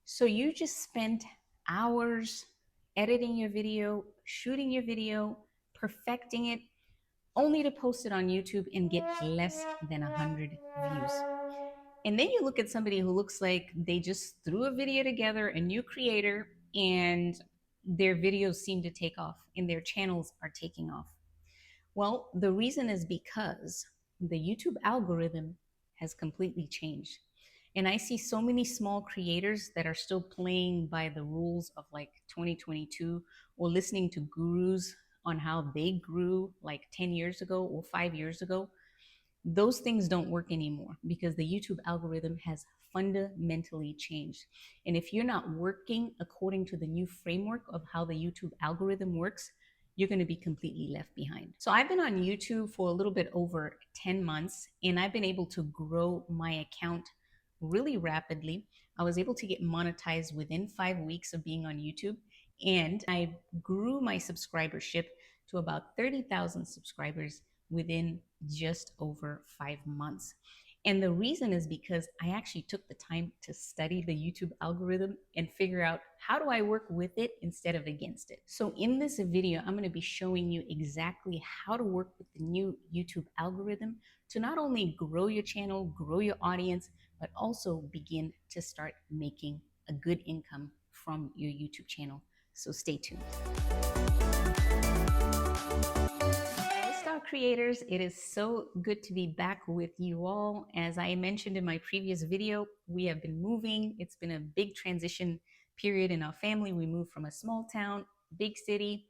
So you just spent hours editing your video, shooting your video, perfecting it, only to post it on YouTube and get less than 100 views. And then you look at somebody who looks like they just threw a video together, a new creator, and their videos seem to take off and their channels are taking off. Well, the reason is because the YouTube algorithm has completely changed. And I see so many small creators that are still playing by the rules of like 2022 or listening to gurus on how they grew like 10 years ago or 5 years ago. Those things don't work anymore because the YouTube algorithm has fundamentally changed. And if you're not working according to the new framework of how the YouTube algorithm works, you're going to be completely left behind. So I've been on YouTube for a little bit over 10 months and I've been able to grow my account really rapidly. I was able to get monetized within 5 weeks of being on YouTube, and I grew my subscribership to about 30,000 subscribers within just over 5 months. And the reason is because I actually took the time to study the YouTube algorithm and figure out how do I work with it instead of against it. So in this video, I'm going to be showing you exactly how to work with the new YouTube algorithm to not only grow your channel, grow your audience, but also begin to start making a good income from your YouTube channel. So stay tuned. Creators, it is so good to be back with you all. As I mentioned in my previous video, we have been moving. It's been a big transition period in our family. We moved from a small town, big city,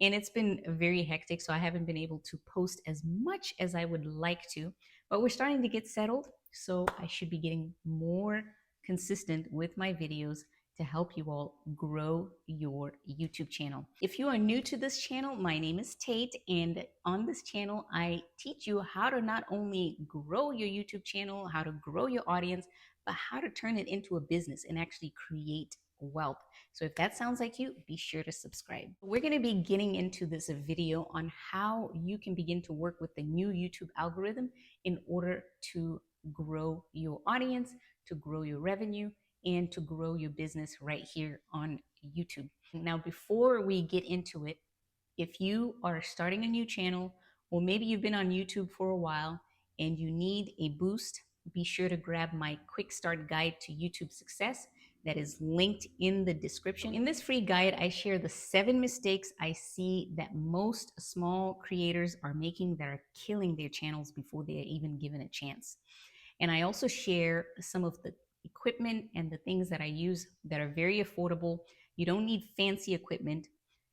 and it's been very hectic. So I haven't been able to post as much as I would like to, but we're starting to get settled. So I should be getting more consistent with my videos to help you all grow your YouTube channel. If you are new to this channel, my name is Tate, and on this channel, I teach you how to not only grow your YouTube channel, how to grow your audience, but how to turn it into a business and actually create wealth. So if that sounds like you, be sure to subscribe. We're going to be getting into this video on how you can begin to work with the new YouTube algorithm in order to grow your audience, to grow your revenue, and to grow your business right here on YouTube. Now, before we get into it, if you are starting a new channel, or maybe you've been on YouTube for a while and you need a boost, be sure to grab my quick start guide to YouTube success that is linked in the description. In this free guide, I share the 7 mistakes I see that most small creators are making that are killing their channels before they are even given a chance. And I also share some of the equipment and the things that I use that are very affordable. You don't need fancy equipment.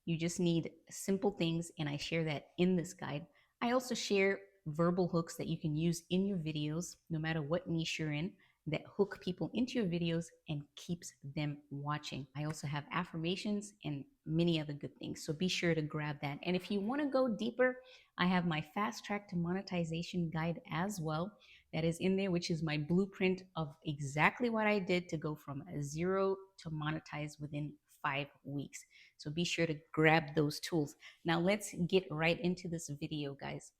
You just need simple things, and I share that in this guide. I also share verbal hooks that you can use in your videos, no matter what niche you're in, that hook people into your videos and keeps them watching. I also have affirmations and many other good things, so be sure to grab that. And if you want to go deeper, I have my fast track to monetization guide as well. That is in there, which is my blueprint of exactly what I did to go from zero to monetize within 5 weeks. So be sure to grab those tools. Now let's get right into this video, guys.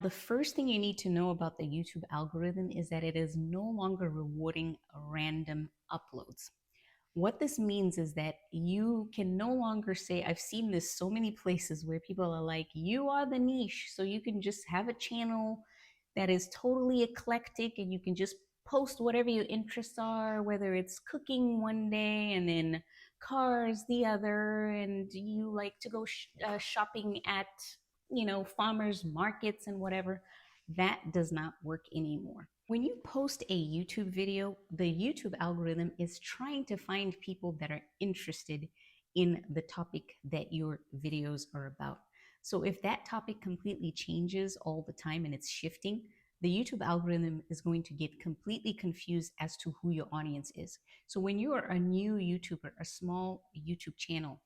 The first thing you need to know about the YouTube algorithm is that it is no longer rewarding random uploads. What this means is that you can no longer say, I've seen this so many places where people are like, you are the niche, so you can just have a channel that is totally eclectic and you can just post whatever your interests are, whether it's cooking one day and then cars the other, and you like to go shopping at, farmers markets and whatever. That does not work anymore. When you post a YouTube video, the YouTube algorithm is trying to find people that are interested in the topic that your videos are about. So if that topic completely changes all the time and it's shifting, the YouTube algorithm is going to get completely confused as to who your audience is. So when you are a new YouTuber, a small YouTube channel,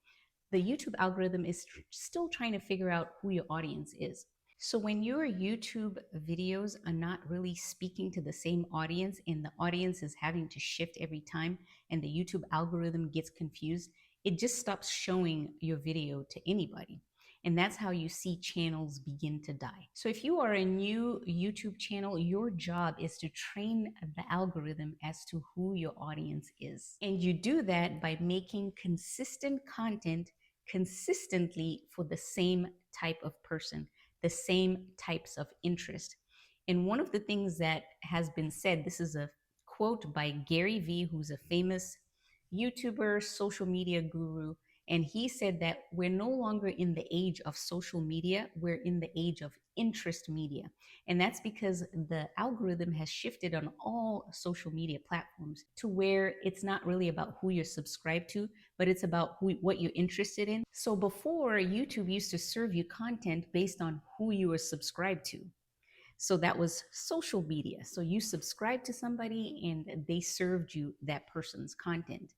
the YouTube algorithm is still trying to figure out who your audience is. So when your YouTube videos are not really speaking to the same audience and the audience is having to shift every time and the YouTube algorithm gets confused, it just stops showing your video to anybody. And that's how you see channels begin to die. So if you are a new YouTube channel, your job is to train the algorithm as to who your audience is. And you do that by making consistent content consistently for the same type of person, the same types of interest. And one of the things that has been said, this is a quote by Gary Vee, who's a famous YouTuber, social media guru, and he said that we're no longer in the age of social media, we're in the age of interest media. And that's because the algorithm has shifted on all social media platforms to where it's not really about who you're subscribed to, but it's about what you're interested in. So before, YouTube used to serve you content based on who you were subscribed to. So that was social media. So you subscribed to somebody and they served you that person's content.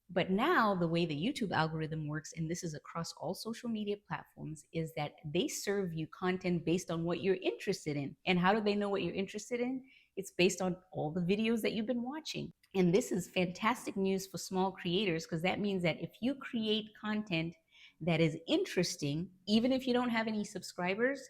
But now the way the YouTube algorithm works, and this is across all social media platforms, is that they serve you content based on what you're interested in. And how do they know what you're interested in? It's based on all the videos that you've been watching. And this is fantastic news for small creators, because that means that if you create content that is interesting, even if you don't have any subscribers,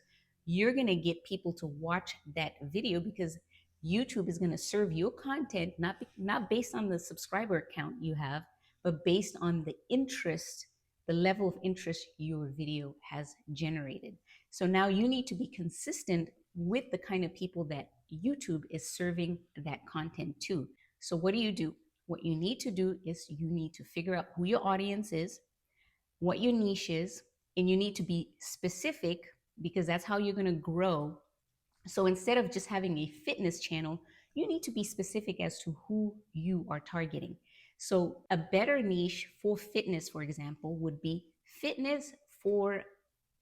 you're going to get people to watch that video, because YouTube is going to serve your content not based on the subscriber count you have, but based on the interest, the level of interest your video has generated. So now you need to be consistent with the kind of people that YouTube is serving that content to. So what do? What you need to do is you need to figure out who your audience is, what your niche is, and you need to be specific, because that's how you're going to grow. So instead of just having a fitness channel, you need to be specific as to who you are targeting. So a better niche for fitness, for example, would be fitness for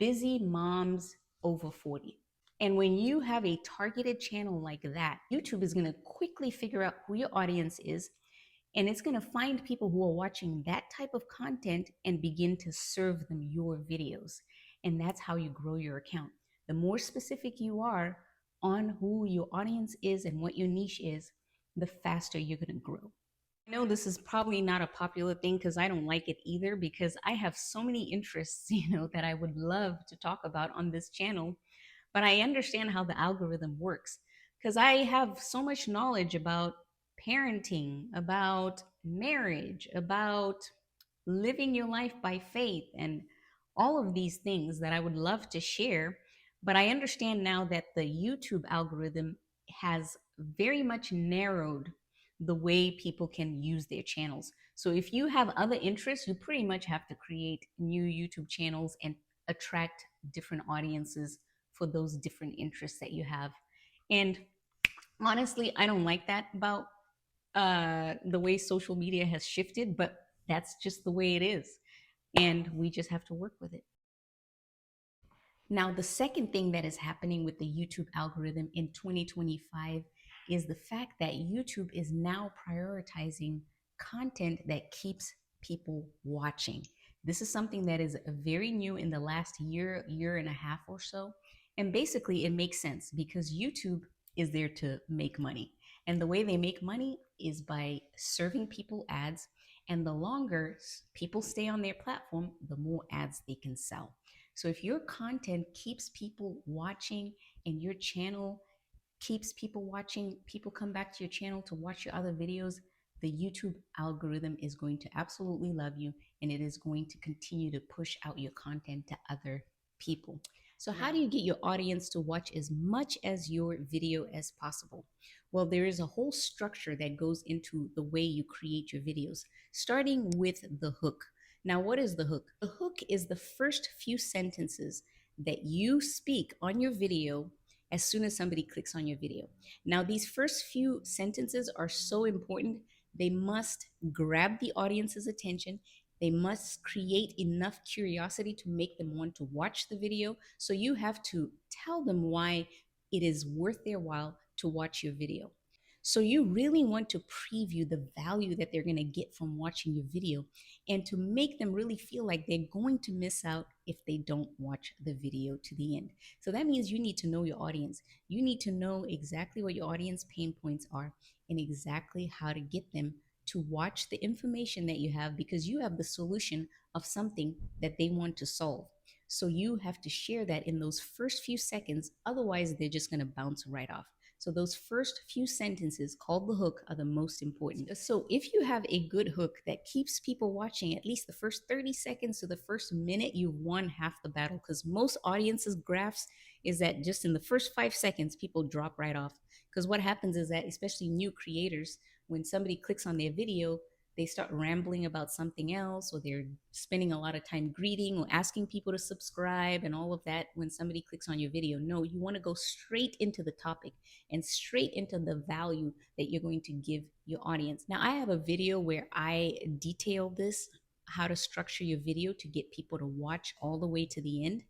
busy moms over 40. And when you have a targeted channel like that, YouTube is going to quickly figure out who your audience is, and it's going to find people who are watching that type of content and begin to serve them your videos. And that's how you grow your account. The more specific you are on who your audience is and what your niche is, the faster you're going to grow. I know this is probably not a popular thing, because I don't like it either, because I have so many interests, that I would love to talk about on this channel. But I understand how the algorithm works, because I have so much knowledge about parenting, about marriage, about living your life by faith, and all of these things that I would love to share. But I understand now that the YouTube algorithm has very much narrowed the way people can use their channels. So if you have other interests, you pretty much have to create new YouTube channels and attract different audiences for those different interests that you have. And honestly, I don't like that about the way social media has shifted, but that's just the way it is. And we just have to work with it. Now, the second thing that is happening with the YouTube algorithm in 2025 is the fact that YouTube is now prioritizing content that keeps people watching. This is something that is very new in the last year and a half or so. And basically, it makes sense because YouTube is there to make money. And the way they make money is by serving people ads. And the longer people stay on their platform, the more ads they can sell. So if your content keeps people watching and your channel keeps people watching, people come back to your channel to watch your other videos, the YouTube algorithm is going to absolutely love you, and it is going to continue to push out your content to other people. So how do you get your audience to watch as much as your video as possible? Well, there is a whole structure that goes into the way you create your videos, starting with the hook. Now, what is the hook? The hook is the first few sentences that you speak on your video as soon as somebody clicks on your video. Now, these first few sentences are so important. They must grab the audience's attention. They must create enough curiosity to make them want to watch the video. So you have to tell them why it is worth their while to watch your video. So you really want to preview the value that they're going to get from watching your video, and to make them really feel like they're going to miss out if they don't watch the video to the end. So that means you need to know your audience. You need to know exactly what your audience pain points are and exactly how to get them to watch the information that you have, because you have the solution of something that they want to solve. So you have to share that in those first few seconds. Otherwise, they're just going to bounce right off. So those first few sentences called the hook are the most important. So if you have a good hook that keeps people watching at least the first 30 seconds to the first minute, you've won half the battle, because most audiences graphs is that just in the first 5 seconds, people drop right off. Because what happens is that, especially new creators, when somebody clicks on their video, they start rambling about something else, or they're spending a lot of time greeting or asking people to subscribe and all of that when somebody clicks on your video. No, you want to go straight into the topic and straight into the value that you're going to give your audience. Now, I have a video where I detail this, how to structure your video to get people to watch all the way to the end.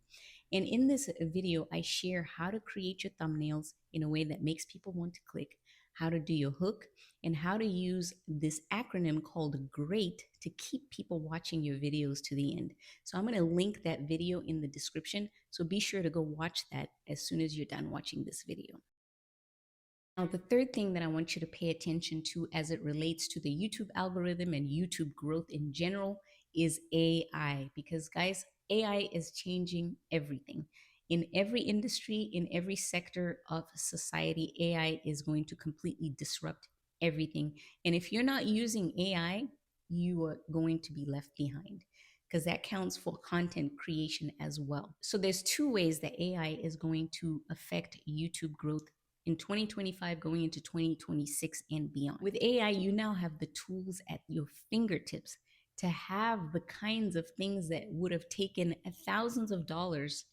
And in this video, I share how to create your thumbnails in a way that makes people want to click, how to do your hook, and how to use this acronym called GREAT to keep people watching your videos to the end. So I'm going to link that video in the description. So be sure to go watch that as soon as you're done watching this video. Now, the third thing that I want you to pay attention to as it relates to the YouTube algorithm and YouTube growth in general is AI. Because, guys, AI is changing everything. In every industry, in every sector of society, AI is going to completely disrupt everything. And if you're not using AI, you are going to be left behind, because that counts for content creation as well. So there's two ways that AI is going to affect YouTube growth in 2025 going into 2026 and beyond. With AI, you now have the tools at your fingertips to have the kinds of things that would have taken thousands of dollars,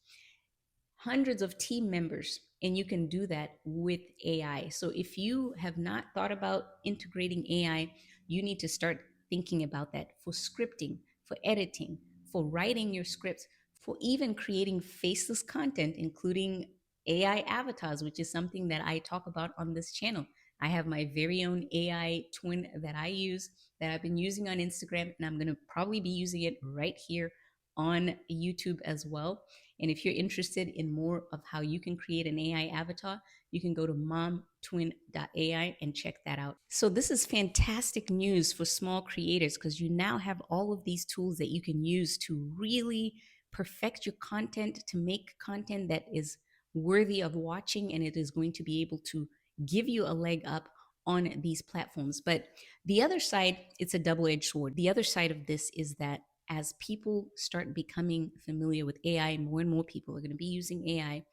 hundreds of team members, and you can do that with AI. So if you have not thought about integrating AI, you need to start thinking about that for scripting, for editing, for writing your scripts, for even creating faceless content, including AI avatars, which is something that I talk about on this channel. I have my very own AI twin that I use, that I've been using on Instagram, and I'm going to probably be using it right here on YouTube as well. And if you're interested in more of how you can create an AI avatar, you can go to momtwin.ai and check that out. So this is fantastic news for small creators, because you now have all of these tools that you can use to really perfect your content, to make content that is worthy of watching, and it is going to be able to give you a leg up on these platforms. But the other side, it's a double-edged sword. The other side of this is that as people start becoming familiar with AI, more and more people are going to be using AI.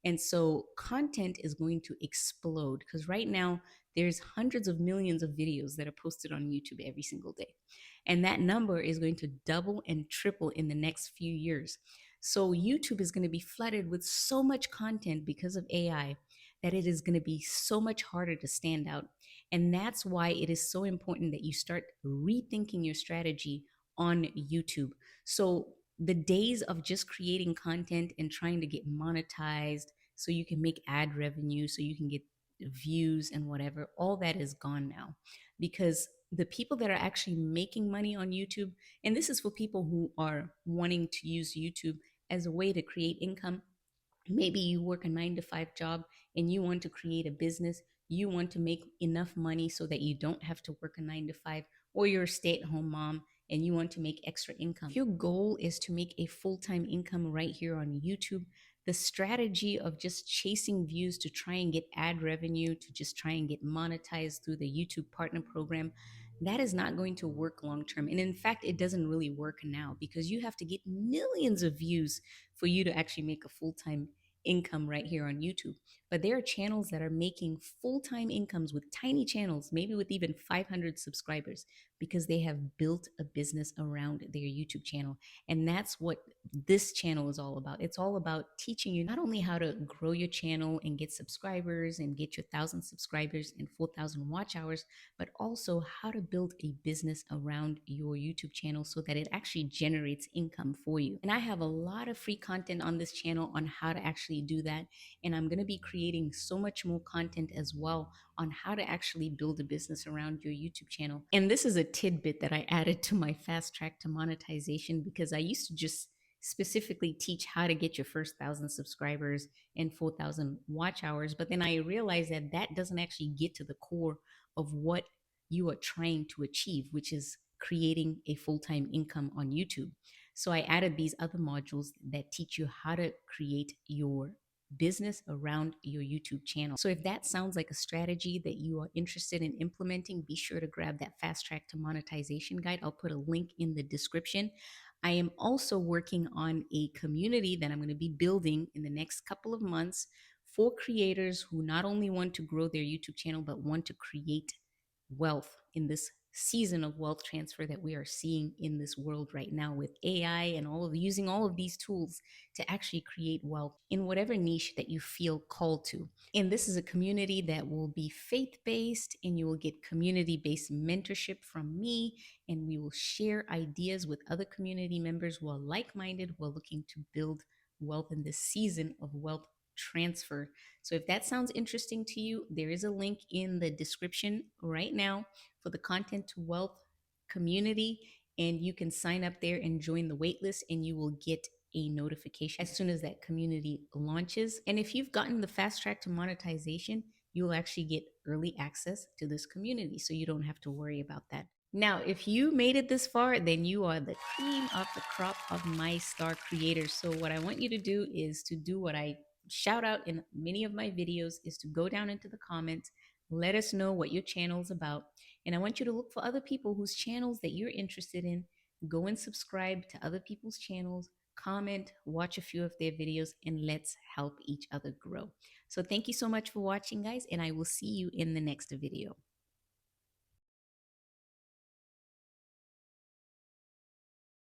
And so content is going to explode, because right now there's hundreds of millions of videos that are posted on YouTube every single day. And that number is going to double and triple in the next few years. So YouTube is going to be flooded with so much content because of AI that it is going to be so much harder to stand out. And that's why it is so important that you start rethinking your strategy on YouTube. So the days of just creating content and trying to get monetized so you can make ad revenue, so you can get views and whatever, all that is gone now. Because the people that are actually making money on YouTube, and this is for people who are wanting to use YouTube as a way to create income. Maybe you work a 9 to 5 job and you want to create a business. You want to make enough money so that you don't have to work a 9 to 5, or you're a stay-at-home mom and you want to make extra income. If your goal is to make a full-time income right here on YouTube, the strategy of just chasing views to try and get ad revenue, to just try and get monetized through the YouTube partner program, that is not going to work long term. And in fact, it doesn't really work now, because you have to get millions of views for you to actually make a full-time income right here on YouTube. But there are channels that are making full-time incomes with tiny channels, maybe with even 500 subscribers, because they have built a business around their YouTube channel. And that's what this channel is all about. It's all about teaching you not only how to grow your channel and get subscribers and get your 1,000 subscribers and 4,000 watch hours, but also how to build a business around your YouTube channel so that it actually generates income for you. And I have a lot of free content on this channel on how to actually do that. And I'm going to be creating so much more content as well on how to actually build a business around your YouTube channel. And this is a tidbit that I added to my fast track to monetization, because I used to just specifically teach how to get your first 1,000 subscribers and 4,000 watch hours. But then I realized that that doesn't actually get to the core of what you are trying to achieve, which is creating a full-time income on YouTube. So I added these other modules that teach you how to create your business around your YouTube channel. So if that sounds like a strategy that you are interested in implementing, be sure to grab that fast track to monetization guide. I'll put a link in the description. I am also working on a community that I'm going to be building in the next couple of months for creators who not only want to grow their YouTube channel, but want to create wealth in this season of wealth transfer that we are seeing in this world right now with AI and all of using all of these tools to actually create wealth in whatever niche that you feel called to. And this is a community that will be faith-based, and you will get community-based mentorship from me, and we will share ideas with other community members who are like-minded, who are looking to build wealth in this season of wealth transfer. So if that sounds interesting to you, there is a link in the description right now for the Content to Wealth community, and you can sign up there and join the waitlist, and you will get a notification as soon as that community launches. And if you've gotten the fast track to monetization, you will actually get early access to this community, so you don't have to worry about that. Now, if you made it this far, then you are the cream of the crop of my star creators. So what I want you to do is to do what I shout out in many of my videos, is to go down into the comments, let us know what your channel is about. And I want you to look for other people whose channels that you're interested in. Go and subscribe to other people's channels, comment, watch a few of their videos, and let's help each other grow. So thank you so much for watching, guys, and I will see you in the next video.